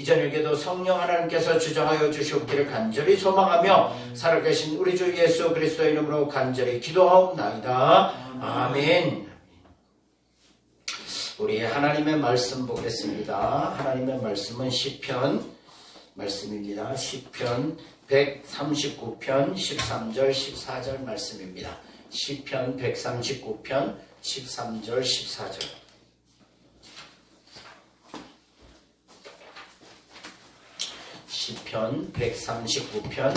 이 저녁에도 성령 하나님께서 주장하여 주시옵기를 간절히 소망하며 살아계신 우리 주 예수 그리스도의 이름으로 간절히 기도하옵나이다. 아멘. 우리 하나님의 말씀 보겠습니다. 하나님의 말씀은 시편 말씀입니다. 시편 139편 13절 14절 말씀입니다. 시편 139편 13절 14절. 시편 139편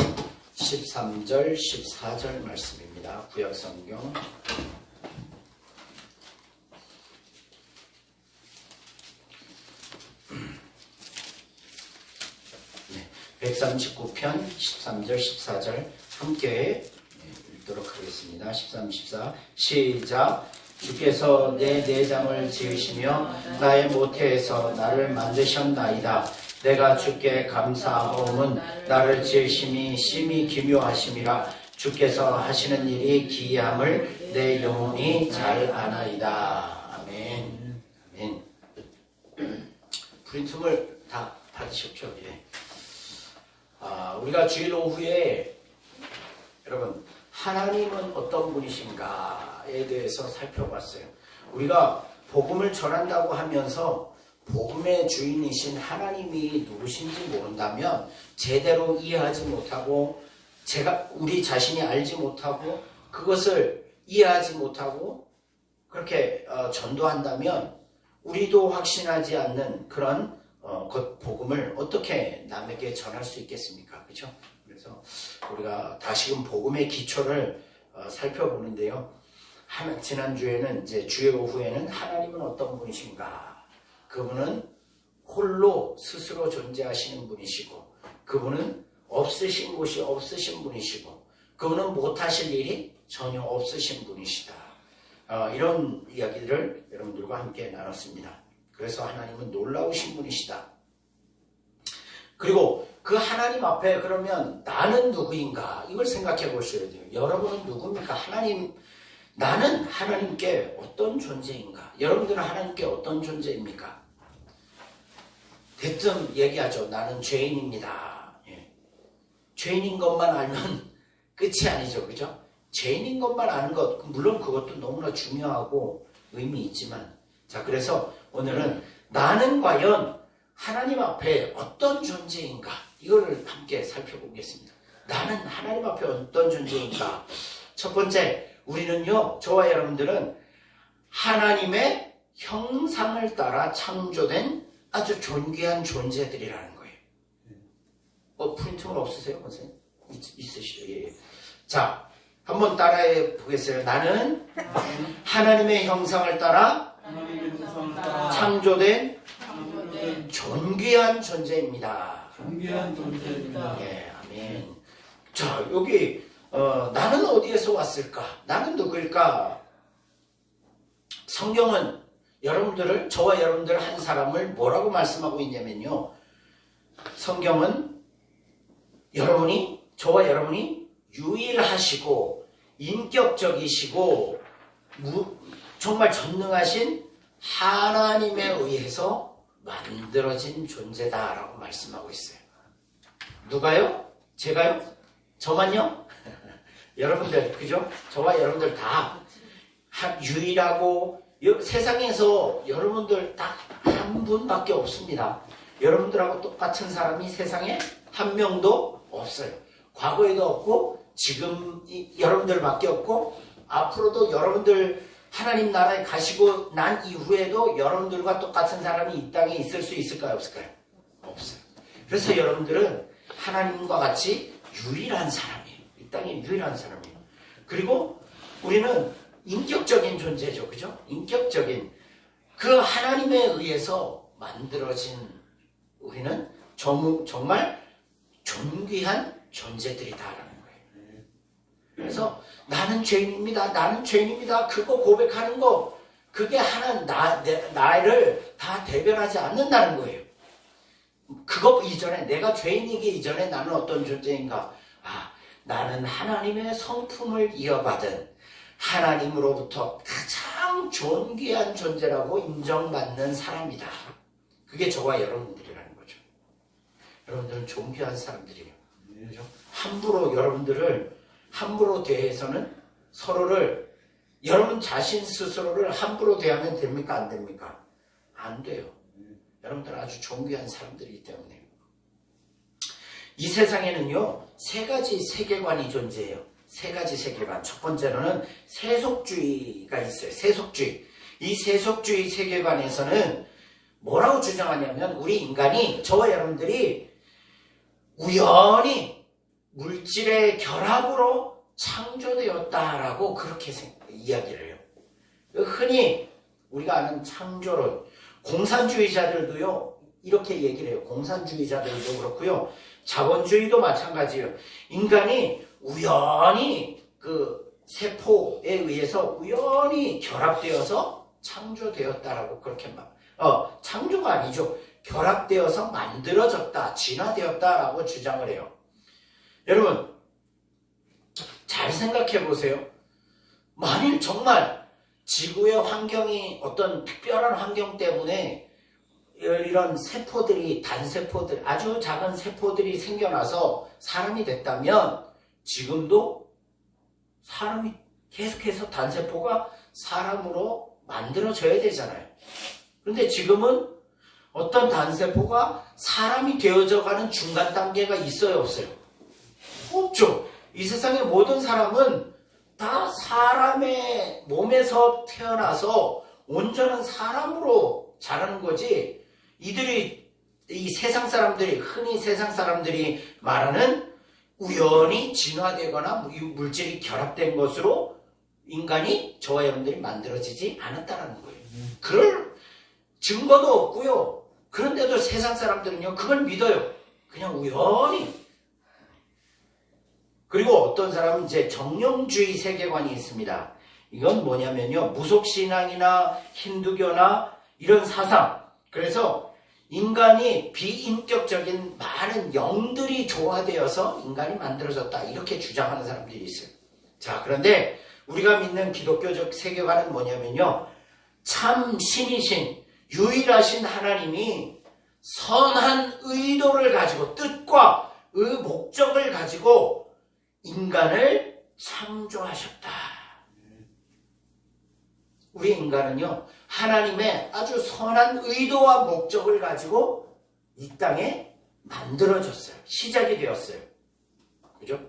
13절 14절 말씀입니다. 구약성경 139편 13절 14절 함께 읽도록 하겠습니다. 13, 14 시작. 주께서 내 내장을 지으시며 나의 모태에서 나를 만드셨나이다. 내가 주께 감사하오면 나를 지으심이 심히 기묘하심이라. 주께서 하시는 일이 기이함을 내 영혼이 잘 아나이다. 아멘. 아멘. 프린트물 다 받으셨죠? 예. 우리가 주일 오후에 여러분 하나님은 어떤 분이신가에 대해서 살펴봤어요. 우리가 복음을 전한다고 하면서 복음의 주인이신 하나님이 누구신지 모른다면 제대로 이해하지 못하고 우리 자신이 알지 못하고 그것을 이해하지 못하고 그렇게 전도한다면 우리도 확신하지 않는 그런 복음을 어떻게 남에게 전할 수 있겠습니까? 그렇죠? 그래서 우리가 다시금 복음의 기초를 살펴보는데요. 지난주에는 이제 주일 오후에는 하나님은 어떤 분이신가? 그분은 홀로 스스로 존재하시는 분이시고 그분은 없으신 곳이 없으신 분이시고 그분은 못하실 일이 전혀 없으신 분이시다. 이런 이야기들을 여러분들과 함께 나눴습니다. 그래서 하나님은 놀라우신 분이시다. 그리고 그 하나님 앞에 그러면 나는 누구인가? 이걸 생각해 보셔야 돼요. 여러분은 누굽니까? 나는 하나님께 어떤 존재인가? 여러분들은 하나님께 어떤 존재입니까? 대뜸 얘기하죠. 나는 죄인입니다. 예. 죄인인 것만 알면 끝이 아니죠. 그죠? 죄인인 것만 아는 것, 물론 그것도 너무나 중요하고 의미 있지만 자, 그래서 오늘은 나는 과연 하나님 앞에 어떤 존재인가? 이걸 함께 살펴보겠습니다. 나는 하나님 앞에 어떤 존재인가? 첫 번째, 우리는요, 저와 여러분들은 하나님의 형상을 따라 창조된 아주 존귀한 존재들이라는 거예요. 프린트물 없으세요, 선생님? 있으시죠? 예. 자, 한번 따라해 보겠어요. 나는 하나님의 형상을 따라 창조된 존귀한 존재입니다. 존귀한 존재입니다. 예, 아멘. 자, 여기 나는 어디에서 왔을까? 나는 누구일까? 성경은 저와 여러분들 한 사람을 뭐라고 말씀하고 있냐면요. 성경은 저와 여러분이 유일하시고 인격적이시고 정말 전능하신 하나님에 의해서 만들어진 존재다라고 말씀하고 있어요. 누가요? 제가요? 저만요? 여러분들, 그죠? 저와 여러분들 다 유일하고 세상에서 여러분들 딱 한 분밖에 없습니다. 여러분들하고 똑같은 사람이 세상에 한 명도 없어요. 과거에도 없고 지금 여러분들밖에 없고 앞으로도 여러분들 하나님 나라에 가시고 난 이후에도 여러분들과 똑같은 사람이 이 땅에 있을 수 있을까요? 없을까요? 없어요. 그래서 여러분들은 하나님과 같이 유일한 사람이에요. 이 땅에 유일한 사람이에요. 그리고 우리는 인격적인 존재죠. 그죠? 인격적인 그 하나님에 의해서 만들어진 우리는 정말 존귀한 존재들이다라는 거예요. 그래서 나는 죄인입니다. 그거 고백하는 거 그게 나를 다 대변하지 않는다는 거예요. 그것 이전에 내가 죄인이기 이전에 나는 어떤 존재인가? 나는 하나님의 성품을 이어받은 하나님으로부터 가장 존귀한 존재라고 인정받는 사람이다. 그게 저와 여러분들이라는 거죠. 여러분들은 존귀한 사람들이에요. 그죠? 함부로 여러분들을 함부로 대해서는 서로를 여러분 자신 스스로를 함부로 대하면 됩니까? 안 됩니까? 안 돼요. 여러분들은 아주 존귀한 사람들이기 때문에. 이 세상에는요, 세 가지 세계관이 존재해요. 세 가지 세계관. 첫 번째로는 세속주의가 있어요. 세속주의. 이 세속주의 세계관에서는 뭐라고 주장하냐면 우리 인간이, 저와 여러분들이 우연히 물질의 결합으로 창조되었다라고 그렇게 이야기를 해요. 흔히 우리가 아는 창조론, 공산주의자들도요 이렇게 얘기를 해요. 공산주의자들도 그렇고요, 자본주의도 마찬가지예요. 인간이 우연히 그 세포에 의해서 우연히 결합되어서 창조되었다라고 그렇게 창조가 아니죠. 결합되어서 만들어졌다, 진화되었다라고 주장을 해요. 여러분, 잘 생각해 보세요. 만일 정말 지구의 환경이 어떤 특별한 환경 때문에 이런 세포들이, 단세포들, 아주 작은 세포들이 생겨나서 사람이 됐다면 지금도 사람이 계속해서 단세포가 사람으로 만들어져야 되잖아요. 그런데 지금은 어떤 단세포가 사람이 되어져가는 중간 단계가 있어요, 없어요? 없죠. 이 세상의 모든 사람은 다 사람의 몸에서 태어나서 온전한 사람으로 자라는 거지, 이 세상 사람들이, 흔히 세상 사람들이 말하는 우연히 진화되거나 물질이 결합된 것으로 인간이, 저와 여러분들이 만들어지지 않았다는 거예요. 그럴 증거도 없고요. 그런데도 세상 사람들은요, 그걸 믿어요. 그냥 우연히. 그리고 어떤 사람은 이제 정령주의 세계관이 있습니다. 이건 뭐냐면요, 무속신앙이나 힌두교나 이런 사상, 그래서 인간이 비인격적인 많은 영들이 조화되어서 인간이 만들어졌다, 이렇게 주장하는 사람들이 있어요. 자, 그런데 우리가 믿는 기독교적 세계관은 뭐냐면요, 참 신이신 유일하신 하나님이 선한 의도를 가지고, 뜻과 목적을 가지고 인간을 창조하셨다. 우리 인간은요, 하나님의 아주 선한 의도와 목적을 가지고 이 땅에 만들어졌어요. 시작이 되었어요. 그죠?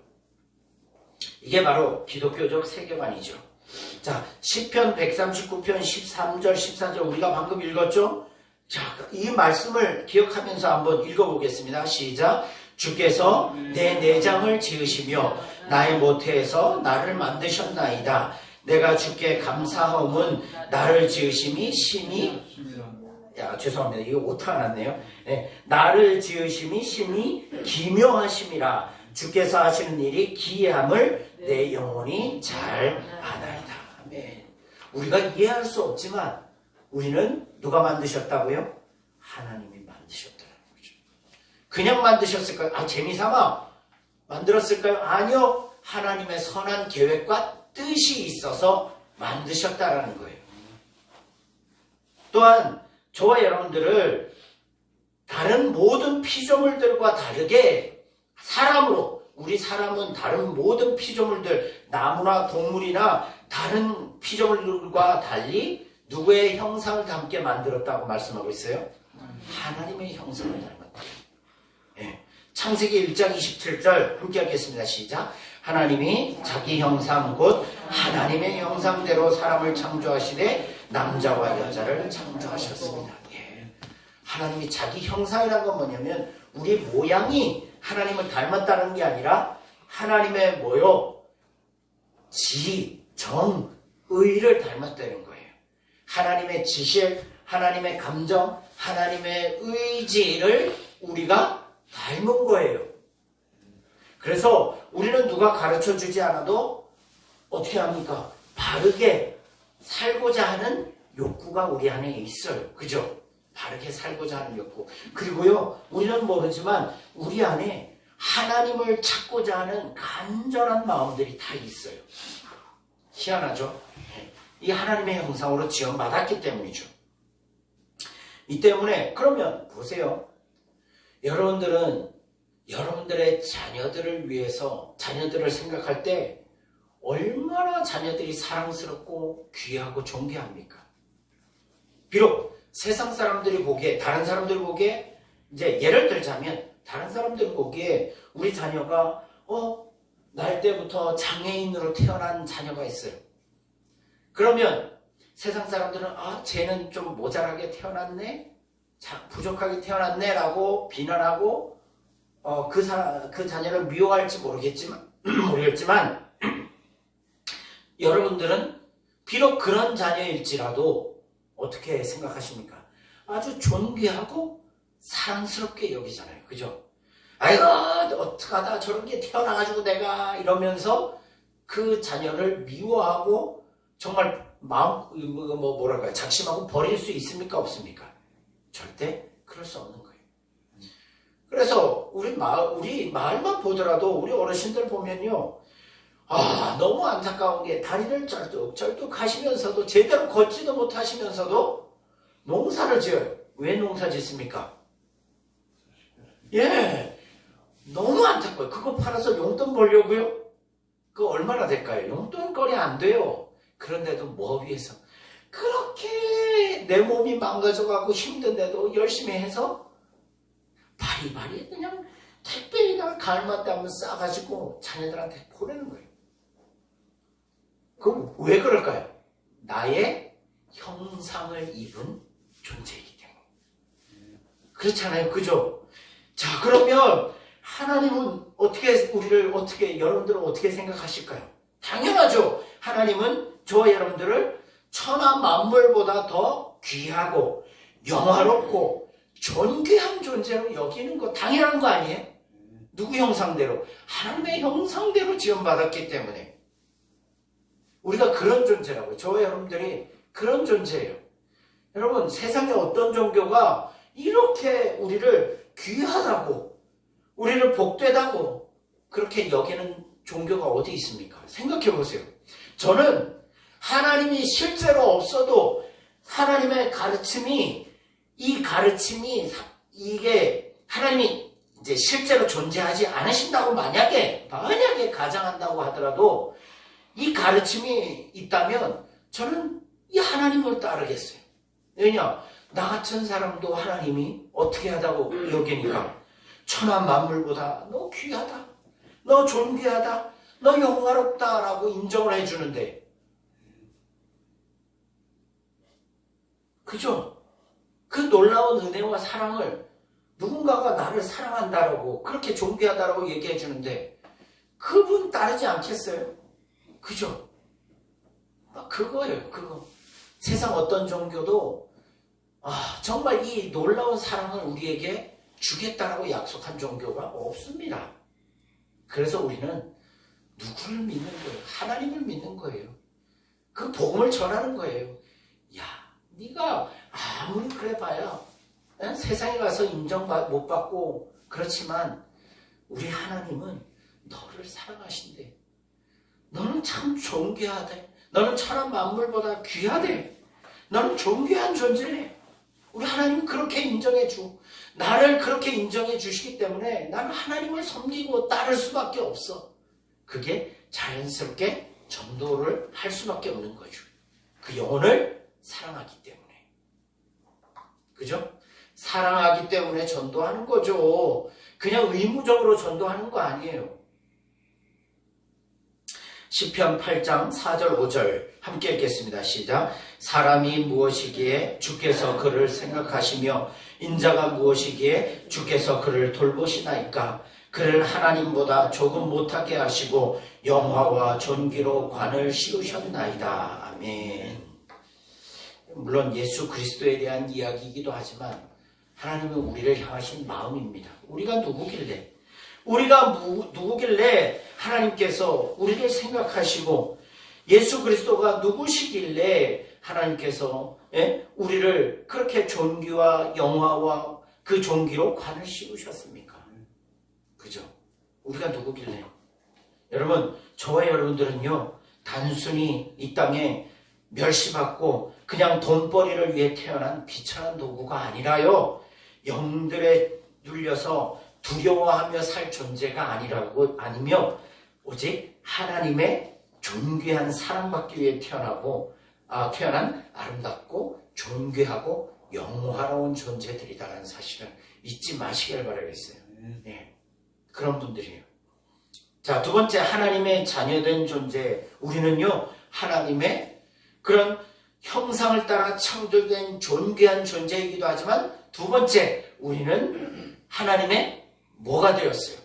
이게 바로 기독교적 세계관이죠. 자, 시편 139편 13절 14절 우리가 방금 읽었죠? 자, 이 말씀을 기억하면서 한번 읽어보겠습니다. 시작. 주께서 내 내장을 지으시며 나의 모태에서 나를 만드셨나이다. 내가 주께 감사하옴은 나를 지으심이 심히, 죄송합니다. 이거 오타가 났네요. 네, 나를 지으심이 심히 기묘하심이라. 주께서 하시는 일이 기이함을 내 영혼이 잘 아나이다. 네. 우리가 이해할 수 없지만 우리는 누가 만드셨다고요? 하나님이 만드셨다는 거죠. 그냥 만드셨을까요? 재미삼아 만들었을까요? 아니요. 하나님의 선한 계획과 뜻이 있어서 만드셨다라는 거예요. 또한 저와 여러분들을 다른 모든 피조물들과 다르게 사람으로, 우리 사람은 다른 모든 피조물들, 나무나 동물이나 다른 피조물들과 달리 누구의 형상을 담게 만들었다고 말씀하고 있어요? 하나님의 형상을 닮았다. 네. 창세기 1장 27절 함께 하겠습니다. 시작. 하나님이 자기 형상 곧 하나님의 형상대로 사람을 창조하시되 남자와 여자를 창조하셨습니다. 예. 하나님이 자기 형상이라는 건 뭐냐면 우리 모양이 하나님을 닮았다는 게 아니라 하나님의 지, 정, 의를 닮았다는 거예요. 하나님의 지식, 하나님의 감정, 하나님의 의지를 우리가 닮은 거예요. 그래서 우리는 누가 가르쳐주지 않아도 어떻게 합니까? 바르게 살고자 하는 욕구가 우리 안에 있어요. 그죠? 바르게 살고자 하는 욕구. 그리고요, 우리는 모르지만 우리 안에 하나님을 찾고자 하는 간절한 마음들이 다 있어요. 희한하죠? 이 하나님의 형상으로 지원받았기 때문이죠. 이 때문에, 그러면 보세요. 여러분들은 여러분들의 자녀들을 위해서 자녀들을 생각할 때 얼마나 자녀들이 사랑스럽고 귀하고 존귀합니까? 비록 세상 사람들이 보기에 다른 사람들 보기에 이제 예를 들자면 다른 사람들 보기에 우리 자녀가 날 때부터 장애인으로 태어난 자녀가 있어요. 그러면 세상 사람들은 쟤는 좀 모자라게 태어났네? 부족하게 태어났네? 라고 비난하고 그 자녀를 미워할지 모르겠지만 여러분들은 비록 그런 자녀일지라도 어떻게 생각하십니까? 아주 존귀하고 사랑스럽게 여기잖아요. 그죠? 아이고 어떡하다 저런 게 태어나가지고 내가 이러면서 그 자녀를 미워하고 정말 뭐랄까요? 작심하고 버릴 수 있습니까? 없습니까? 절대 그럴 수 없는 거예요. 그래서 우리 마을만 보더라도 우리 어르신들 보면요. 너무 안타까운 게 다리를 쩔뚝쩔뚝 하시면서도 제대로 걷지도 못하시면서도 농사를 지어요. 왜 농사 짓습니까? 예, 너무 안타까워요. 그거 팔아서 용돈 벌려고요? 그거 얼마나 될까요? 용돈거리 안 돼요. 그런데도 뭐 위해서? 그렇게 내 몸이 망가져가고 힘든데도 열심히 해서 바리바리 그냥 택배에다가 가을마다 한번 싸가지고 자녀들한테 보내는 거예요. 그럼 왜 그럴까요? 나의 형상을 입은 존재이기 때문에. 그렇잖아요. 그죠? 자, 그러면 하나님은 여러분들은 어떻게 생각하실까요? 당연하죠. 하나님은 저와 여러분들을 천하 만물보다 더 귀하고 영화롭고 존귀한 존재로 여기는 거 당연한 거 아니에요? 누구 형상대로? 하나님의 형상대로 지원받았기 때문에 우리가 그런 존재라고요. 저와 여러분들이 그런 존재예요. 여러분, 세상에 어떤 종교가 이렇게 우리를 귀하다고 우리를 복되다고 그렇게 여기는 종교가 어디 있습니까? 생각해 보세요. 저는 하나님이 실제로 없어도 하나님의 가르침이 이게 하나님이 이제 실제로 존재하지 않으신다고 만약에 가정한다고 하더라도 이 가르침이 있다면 저는 이 하나님을 따르겠어요. 왜냐? 나 같은 사람도 하나님이 어떻게 하다고 여기니까 천하 만물보다 너 귀하다, 너 존귀하다, 너 영화롭다라고 인정을 해주는데, 그죠? 그 놀라운 은혜와 사랑을 누군가가 나를 사랑한다라고 그렇게 존귀하다라고 얘기해 주는데 그분 따르지 않겠어요? 그죠? 그거예요. 그거. 세상 어떤 종교도 정말 이 놀라운 사랑을 우리에게 주겠다라고 약속한 종교가 없습니다. 그래서 우리는 누구를 믿는 거예요? 하나님을 믿는 거예요. 그 복음을 전하는 거예요. 야, 네가 아무리 그래봐야 세상에 가서 인정 못 받고 그렇지만 우리 하나님은 너를 사랑하신대. 너는 참 존귀하대. 너는 천하 만물보다 귀하대. 너는 존귀한 존재네. 우리 하나님은 그렇게 인정해줘. 나를 그렇게 인정해 주시기 때문에 나는 하나님을 섬기고 따를 수밖에 없어. 그게 자연스럽게 전도를 할 수밖에 없는 거죠. 그 영혼을 사랑하기 때문에. 그죠? 사랑하기 때문에 전도하는 거죠. 그냥 의무적으로 전도하는 거 아니에요. 시편 8장 4절 5절 함께 읽겠습니다. 시작. 사람이 무엇이기에 주께서 그를 생각하시며 인자가 무엇이기에 주께서 그를 돌보시나이까. 그를 하나님보다 조금 못하게 하시고 영화와 존귀로 관을 씌우셨나이다. 아멘. 물론 예수 그리스도에 대한 이야기이기도 하지만 하나님은 우리를 향하신 마음입니다. 우리가 누구길래 하나님께서 우리를 생각하시고 예수 그리스도가 누구시길래 하나님께서 우리를 그렇게 존귀와 영화와 그 존귀로 관을 씌우셨습니까? 그죠? 우리가 누구길래? 여러분, 저와 여러분들은요, 단순히 이 땅에 멸시받고 그냥 돈벌이를 위해 태어난 비천한 도구가 아니라요, 영들에 눌려서 두려워하며 살 존재가 아니며 오직 하나님의 존귀한 사랑받기 위해 태어난 아름답고 존귀하고 영화로운 존재들이다라는 사실을 잊지 마시길 바라겠어요. 네. 그런 분들이에요. 자, 두 번째, 하나님의 자녀된 존재. 우리는요, 하나님의 그런 형상을 따라 창조된 존귀한 존재이기도 하지만, 두 번째, 우리는 하나님의 뭐가 되었어요?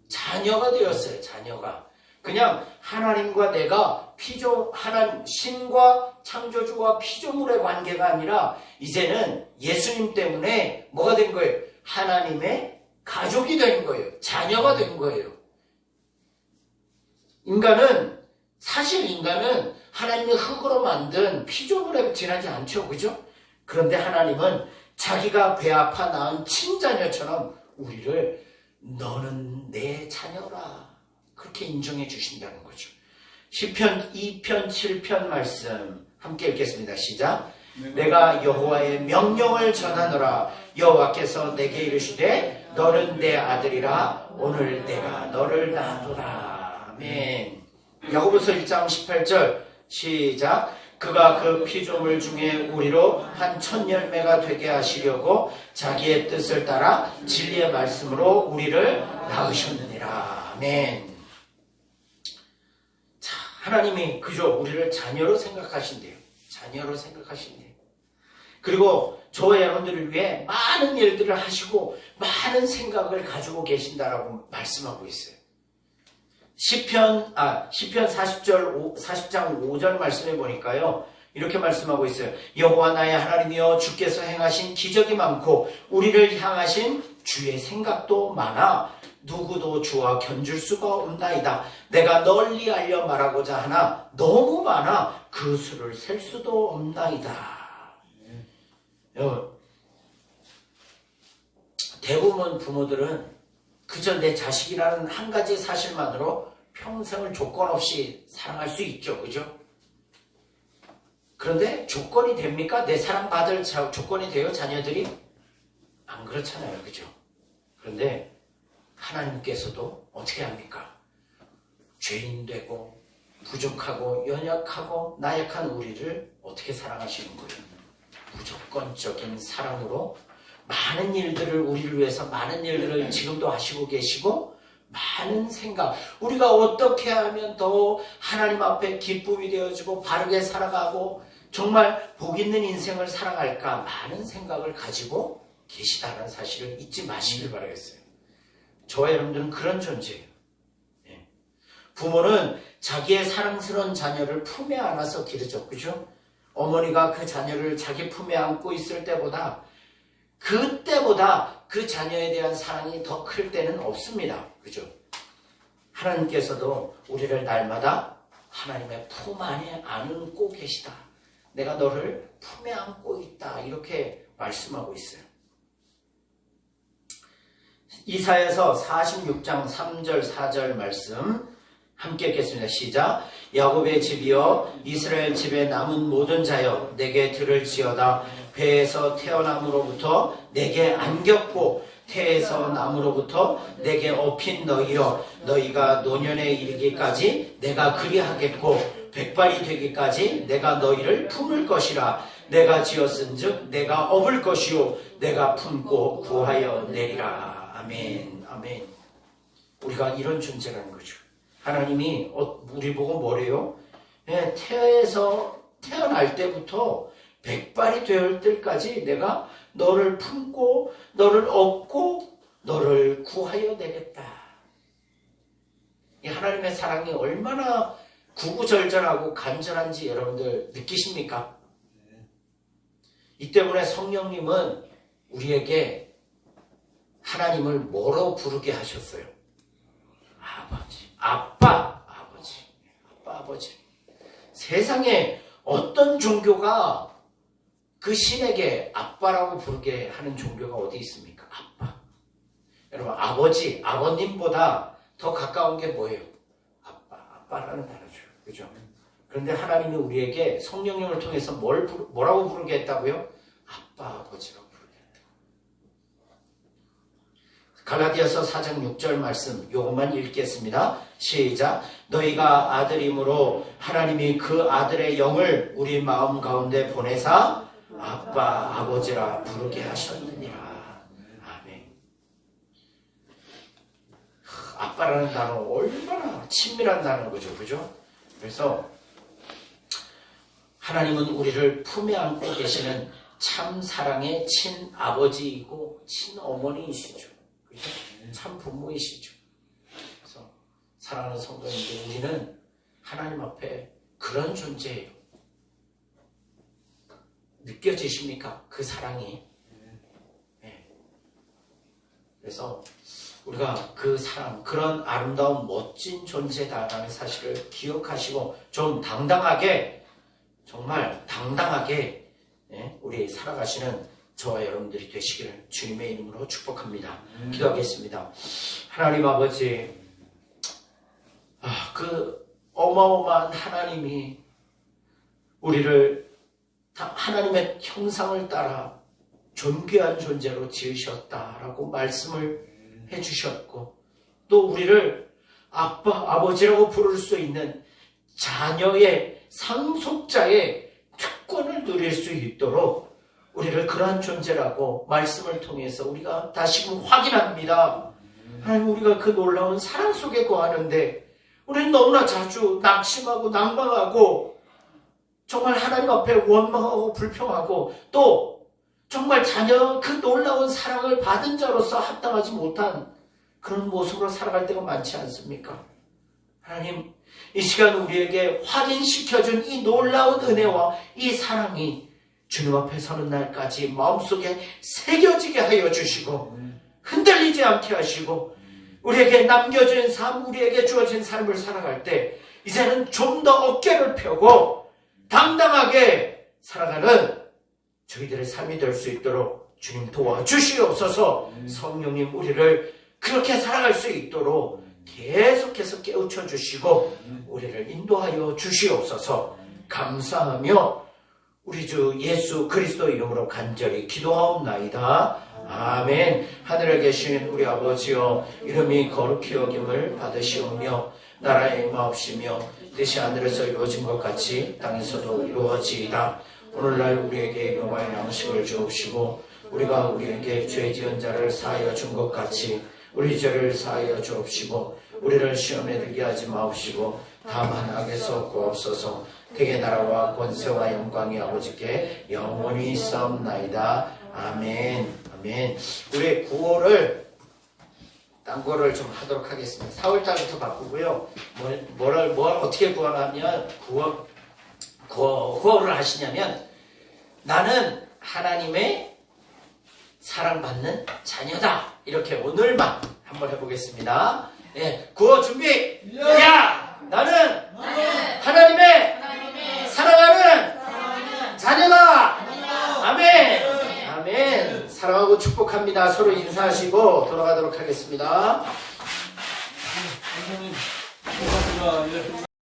자녀가 되었어요. 자녀가. 그냥 하나님과 내가 신과 창조주와 피조물의 관계가 아니라 이제는 예수님 때문에 뭐가 된 거예요? 하나님의 가족이 된 거예요. 자녀가 된 거예요. 사실 인간은 하나님의 흙으로 만든 피조물에 지나지 않죠. 그죠? 그런데 하나님은 자기가 배 아파 낳은 친자녀처럼 우리를 너는 내 자녀라. 그렇게 인정해 주신다는 거죠. 시편 2편 7편 말씀 함께 읽겠습니다. 시작. 내가 여호와의 명령을 전하노라. 여호와께서 내게 이르시되 너는 내 아들이라. 오늘 내가 너를 낳았노라. 아멘. 야고보서 1장 18절 시작. 그가 그 피조물 중에 우리로 한 첫 열매가 되게 하시려고 자기의 뜻을 따라 진리의 말씀으로 우리를 낳으셨느니라. 아멘. 자, 하나님이 그저 우리를 자녀로 생각하신대요. 자녀로 생각하신대요. 그리고 저와 여러분들을 위해 많은 일들을 하시고 많은 생각을 가지고 계신다라고 말씀하고 있어요. 시편 40장 5절 말씀에 보니까요. 이렇게 말씀하고 있어요. 여호와 나의 하나님이여 주께서 행하신 기적이 많고 우리를 향하신 주의 생각도 많아 누구도 주와 견줄 수가 없나이다. 내가 널리 알려 말하고자 하나 너무 많아 그 수를 셀 수도 없나이다. 대부분 부모들은 그저 내 자식이라는 한 가지 사실만으로 평생을 조건 없이 사랑할 수 있죠. 그죠? 그런데 조건이 됩니까? 내 사랑받을 조건이 돼요? 자녀들이? 안 그렇잖아요. 그죠? 그런데 하나님께서도 어떻게 합니까? 죄인 되고 부족하고 연약하고 나약한 우리를 어떻게 사랑하시는 거예요? 무조건적인 사랑으로 많은 일들을 우리를 위해서 많은 일들을 지금도 하시고 계시고 많은 생각, 우리가 어떻게 하면 더 하나님 앞에 기쁨이 되어지고 바르게 살아가고 정말 복 있는 인생을 살아갈까 많은 생각을 가지고 계시다는 사실을 잊지 마시길 바라겠어요. 저와 여러분들은 그런 존재예요. 부모는 자기의 사랑스러운 자녀를 품에 안아서 기르죠. 그죠? 어머니가 그 자녀를 자기 품에 안고 있을 때보다 그 자녀에 대한 사랑이 더 클 때는 없습니다. 그죠? 하나님께서도 우리를 날마다 하나님의 품 안에 안고 계시다. 내가 너를 품에 안고 있다. 이렇게 말씀하고 있어요. 이사야서 46장 3절 4절 말씀 함께 읽겠습니다. 시작. 야곱의 집이여 이스라엘 집에 남은 모든 자여 내게 들을지어다. 배에서 태어남으로부터 내게 안겼고 태에서 남으로부터 내게 업힌 너희여 너희가 노년에 이르기까지 내가 그리하겠고 백발이 되기까지 내가 너희를 품을 것이라. 내가 지었은즉 내가 업을 것이요 내가 품고 구하여 내리라. 아멘. 아멘. 우리가 이런 존재라는 거죠. 하나님이 우리 보고 뭐래요? 태에서 태어날 때부터 백발이 되을 때까지 내가 너를 품고 너를 업고 너를 구하여 내겠다. 이 하나님의 사랑이 얼마나 구구절절하고 간절한지 여러분들 느끼십니까? 이 때문에 성령님은 우리에게 하나님을 뭐로 부르게 하셨어요? 아버지, 아빠, 아버지, 아빠, 아버지. 세상에 어떤 종교가 그 신에게 아빠라고 부르게 하는 종교가 어디 있습니까? 아빠. 여러분, 아버지, 아버님보다 더 가까운 게 뭐예요? 아빠, 아빠라는 단어죠. 그죠? 그런데 하나님이 우리에게 성령님을 통해서 뭐라고 부르게 했다고요? 아빠, 아버지라고 부르게 했다. 갈라디아서 4장 6절 말씀 요것만 읽겠습니다. 시작. 너희가 아들이므로 하나님이 그 아들의 영을 우리 마음 가운데 보내사 아빠 아버지라 부르게 하셨느니라. 아멘. 아빠라는 단어 얼마나 친밀한 단어인 거죠. 그죠? 그래서 하나님은 우리를 품에 안고 계시는 참 사랑의 친아버지이고 친어머니이시죠. 그죠? 참 부모이시죠. 그래서 사랑하는 성도님들, 우리는 하나님 앞에 그런 존재예요. 느껴지십니까? 그 사랑이. 네. 그래서 우리가 그 사랑, 그런 아름다운 멋진 존재다라는 사실을 기억하시고 좀 당당하게, 정말 당당하게 우리 살아가시는 저와 여러분들이 되시기를 주님의 이름으로 축복합니다. 기도하겠습니다. 하나님 아버지, 그 어마어마한 하나님이 우리를 하나님의 형상을 따라 존귀한 존재로 지으셨다라고 말씀을 해주셨고, 또 우리를 아빠, 아버지라고 부를 수 있는 자녀의 상속자의 특권을 누릴 수 있도록 우리를 그러한 존재라고 말씀을 통해서 우리가 다시금 확인합니다. 하나님, 우리가 그 놀라운 사랑 속에 거하는데 우리는 너무나 자주 낙심하고 낭망하고 정말 하나님 앞에 원망하고 불평하고 또 정말 자녀 그 놀라운 사랑을 받은 자로서 합당하지 못한 그런 모습으로 살아갈 때가 많지 않습니까? 하나님, 이 시간 우리에게 확인시켜준 이 놀라운 은혜와 이 사랑이 주님 앞에 서는 날까지 마음속에 새겨지게 하여 주시고 흔들리지 않게 하시고 우리에게 남겨진 삶, 우리에게 주어진 삶을 살아갈 때 이제는 좀 더 어깨를 펴고 당당하게 살아가는 저희들의 삶이 될 수 있도록 주님 도와주시옵소서. 성령님, 우리를 그렇게 살아갈 수 있도록 계속해서 깨우쳐 주시고 우리를 인도하여 주시옵소서. 감사하며 우리 주 예수 그리스도 이름으로 간절히 기도하옵나이다. 아멘. 하늘에 계신 우리 아버지여, 이름이 거룩히 여김을 받으시오며 나라의 임하옵시며 뜻이 하늘에서 이루어진 것 같이 땅에서도 이루어지이다. 오늘날 우리에게 영화의 양식을 주옵시고 우리가 우리에게 죄 지은 자를 사하여 준 것 같이 우리 죄를 사하여 주옵시고 우리를 시험에 들게 하지 마옵시고 다만 악에서 구하옵소서. 대개 나라와 권세와 영광이 아버지께 영원히 있사옵나이다. 아멘. 아멘. 우리 구호를 딴 거를 좀 하도록 하겠습니다. 4월달부터 바꾸고요. 뭘 어떻게 구하냐면 구호를 하시냐면 나는 하나님의 사랑받는 자녀다. 이렇게 오늘만 한번 해보겠습니다. 네, 구호 준비. 야, 나는 하나님의 사랑하는 자녀다. 아멘. 아멘. 사랑하고 축복합니다. 서로 인사하시고 돌아가도록 하겠습니다. 선생님, 수고하셨습니다.